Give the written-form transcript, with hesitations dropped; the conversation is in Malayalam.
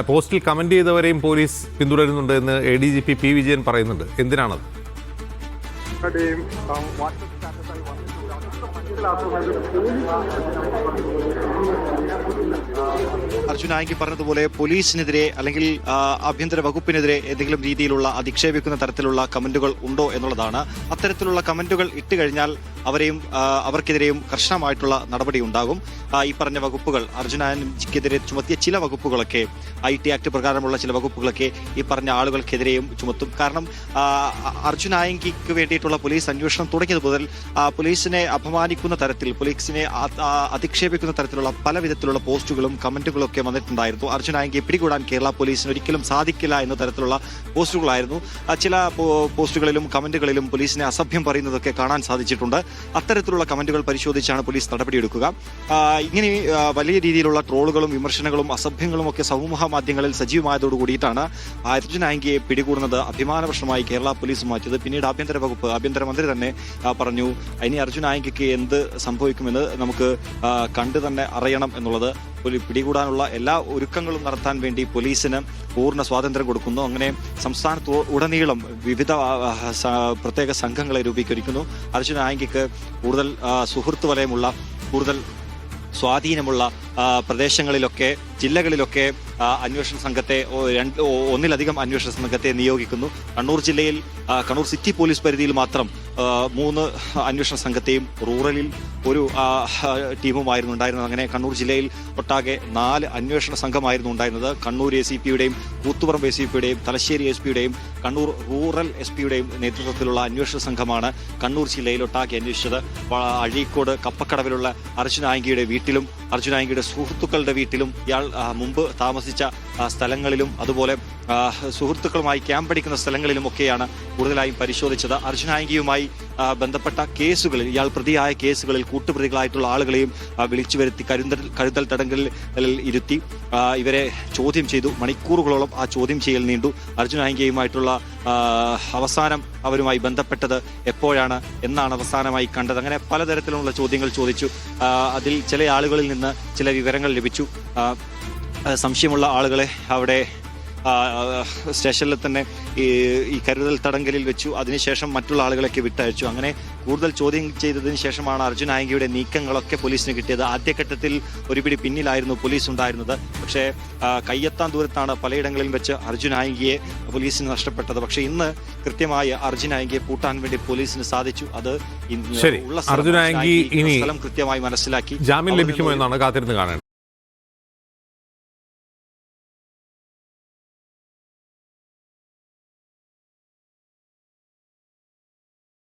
പോസ്റ്റിൽ കമന്റ് ചെയ്തവരെയും പോലീസ് പിന്തുടരുന്നുണ്ട് എന്ന് ADGP പി വിജയൻ പറയുന്നുണ്ട്. എന്തിനാണത്? അർജുൻ ആങ്കി പറഞ്ഞതുപോലെ പോലീസിനെതിരെ അല്ലെങ്കിൽ ആഭ്യന്തര വകുപ്പിനെതിരെ ഏതെങ്കിലും രീതിയിലുള്ള അധിക്ഷേപിക്കുന്ന തരത്തിലുള്ള കമന്റുകൾ ഉണ്ടോ എന്നുള്ളതാണ്. അത്തരത്തിലുള്ള കമന്റുകൾ ഇട്ട് കഴിഞ്ഞാൽ അവർക്കെതിരെയും കർശനമായിട്ടുള്ള നടപടി ഉണ്ടാകും. ഈ പറഞ്ഞ വകുപ്പുകൾ അർജുൻ ആങ്കിക്കെതിരെ ചുമത്തിയ ചില വകുപ്പുകളൊക്കെ IT ആക്ട് പ്രകാരമുള്ള ചില വകുപ്പുകളൊക്കെ ഈ പറഞ്ഞ ആളുകൾക്കെതിരെയും ചുമത്തും. കാരണം അർജുൻ ആങ്കിക്ക് വേണ്ടിയിട്ടുള്ള പോലീസ് അന്വേഷണം തുടങ്ങിയത് മുതൽ പോലീസിനെ അപമാനിക്കുന്ന തരത്തിൽ, പോലീസിനെ അധിക്ഷേപിക്കുന്ന തരത്തിലുള്ള പല വിധത്തിലുള്ള പോസ്റ്റുകളും കമന്റുകളും ഒക്കെ വന്നിട്ടുണ്ടായിരുന്നു. അർജുൻ ആങ്കിയെ പിടികൂടാൻ കേരള പോലീസിന് ഒരിക്കലും സാധിക്കില്ല എന്ന തരത്തിലുള്ള പോസ്റ്റുകളായിരുന്നു. ചില പോസ്റ്റുകളിലും കമന്റുകളിലും പോലീസിനെ അസഭ്യം പറയുന്നതൊക്കെ കാണാൻ സാധിച്ചിട്ടുണ്ട്. അത്തരത്തിലുള്ള കമന്റുകൾ പരിശോധിച്ചാണ് പോലീസ് നടപടിയെടുക്കുക. ഇങ്ങനെ വലിയ രീതിയിലുള്ള ട്രോളുകളും വിമർശനങ്ങളും അസഭ്യങ്ങളും ഒക്കെ സമൂഹ മാധ്യമങ്ങളിൽ സജീവമായതോടുകൂടിയിട്ടാണ് അർജുൻ ആങ്കിയെ പിടികൂടുന്നത് അഭിമാനപ്രശ്നമായി കേരള പോലീസ് മാറ്റിയത്. പിന്നീട് ആഭ്യന്തരമന്ത്രി തന്നെ പറഞ്ഞു, ഇനി അർജുൻ ആങ്കിക്ക് എന്ത് സംഭവിക്കുമെന്ന് നമുക്ക് കണ്ടു തന്നെ അറിയണം എന്നുള്ളത്. പിടികൂടാനുള്ള എല്ലാ ഒരുക്കങ്ങളും നടത്താൻ വേണ്ടി പോലീസിന് പൂർണ്ണ സ്വാതന്ത്ര്യം കൊടുക്കുന്നു. അങ്ങനെ സംസ്ഥാനത്ത് ഉടനീളം വിവിധ പ്രത്യേക സംഘങ്ങളെ രൂപീകരിക്കുന്നു. അർജുൻ ആങ്കിക്ക് കൂടുതൽ സുഹൃത്ത് വലയമുള്ള, കൂടുതൽ സ്വാധീനമുള്ള പ്രദേശങ്ങളിലൊക്കെ, ജില്ലകളിലൊക്കെ അന്വേഷണ സംഘത്തെ, ഒന്നിലധികം അന്വേഷണ സംഘത്തെ നിയോഗിക്കുന്നു. കണ്ണൂർ ജില്ലയിൽ കണ്ണൂർ സിറ്റി പോലീസ് പരിധിയിൽ മാത്രം 3 അന്വേഷണ സംഘത്തെയും, റൂറലിൽ ഒരു ടീമുമായിരുന്നു ഉണ്ടായിരുന്നത്. അങ്ങനെ കണ്ണൂർ ജില്ലയിൽ ഒട്ടാകെ 4 അന്വേഷണ സംഘമായിരുന്നു ഉണ്ടായിരുന്നത്. കണ്ണൂർ ACPയുടെയും കൂത്തുപറമ്പ് ACPയുടെയും തലശ്ശേരി SPയുടെയും കണ്ണൂർ റൂറൽ SPയുടെയും നേതൃത്വത്തിലുള്ള അന്വേഷണ സംഘമാണ് കണ്ണൂർ ജില്ലയിൽ ഒട്ടാകെ അന്വേഷിച്ചത്. അഴീക്കോട് കപ്പക്കടവിലുള്ള അർജുൻ ആങ്കിയുടെ വീട്ടിലും അർജുൻ ആങ്കിയുടെ സുഹൃത്തുക്കളുടെ വീട്ടിലും, ഇയാൾ മുമ്പ് താമസിച്ച സ്ഥലങ്ങളിലും, അതുപോലെ സുഹൃത്തുക്കളുമായി ക്യാമ്പടിക്കുന്ന സ്ഥലങ്ങളിലും ഒക്കെയാണ് കൂടുതലായും പരിശോധിച്ചത്. അർജുൻ ആങ്കിയുമായി ബന്ധപ്പെട്ട കേസുകളിൽ, ഇയാൾ പ്രതിയായ കേസുകളിൽ കൂട്ടുപ്രതികളായിട്ടുള്ള ആളുകളെയും വിളിച്ചു വരുത്തി കരുതൽ തടങ്കലിൽ ഇരുത്തി ഇവരെ ചോദ്യം ചെയ്തു. മണിക്കൂറുകളോളം ആ ചോദ്യം ചെയ്യൽ നീണ്ടു. അർജുൻ ആങ്കിയുമായിട്ടുള്ള അവസാനം അവരുമായി ബന്ധപ്പെട്ടത് എപ്പോഴാണ്, എന്നാണ് അവസാനമായി കണ്ടത്, അങ്ങനെ പലതരത്തിലുള്ള ചോദ്യങ്ങൾ ചോദിച്ചു. അതിൽ ചില ആളുകളിൽ നിന്ന് ചില വിവരങ്ങൾ ലഭിച്ചു. സംശയമുള്ള ആളുകളെ അവിടെ സ്റ്റേഷനിൽ തന്നെ ഈ കരുതൽ തടങ്കലിൽ വെച്ചു. അതിനുശേഷം മറ്റുള്ള ആളുകളൊക്കെ വിട്ടയച്ചു. അങ്ങനെ കൂടുതൽ ചോദ്യം ചെയ്തതിന് ശേഷമാണ് അർജുൻ ആങ്കിയുടെ നീക്കങ്ങളൊക്കെ പോലീസിന് കിട്ടിയത്. ആദ്യഘട്ടത്തിൽ ഒരുപിടി പിന്നിലായിരുന്നു പോലീസ് ഉണ്ടായിരുന്നത്. പക്ഷേ കയ്യെത്താൻ ദൂരത്താണ് പലയിടങ്ങളിലും വെച്ച് അർജുൻ ആങ്കിയെ പോലീസിന് നഷ്ടപ്പെട്ടത്. പക്ഷേ ഇന്ന് കൃത്യമായി അർജുൻ ആങ്കിയെ പൂട്ടാൻ വേണ്ടി പോലീസിന് സാധിച്ചു. അത് ഉള്ള സ്ഥലം കൃത്യമായി മനസ്സിലാക്കി ജാമ്യം ലഭിക്കുമോ എന്നാണ് കാത്തിരുന്ന് കാണേണ്ടത്.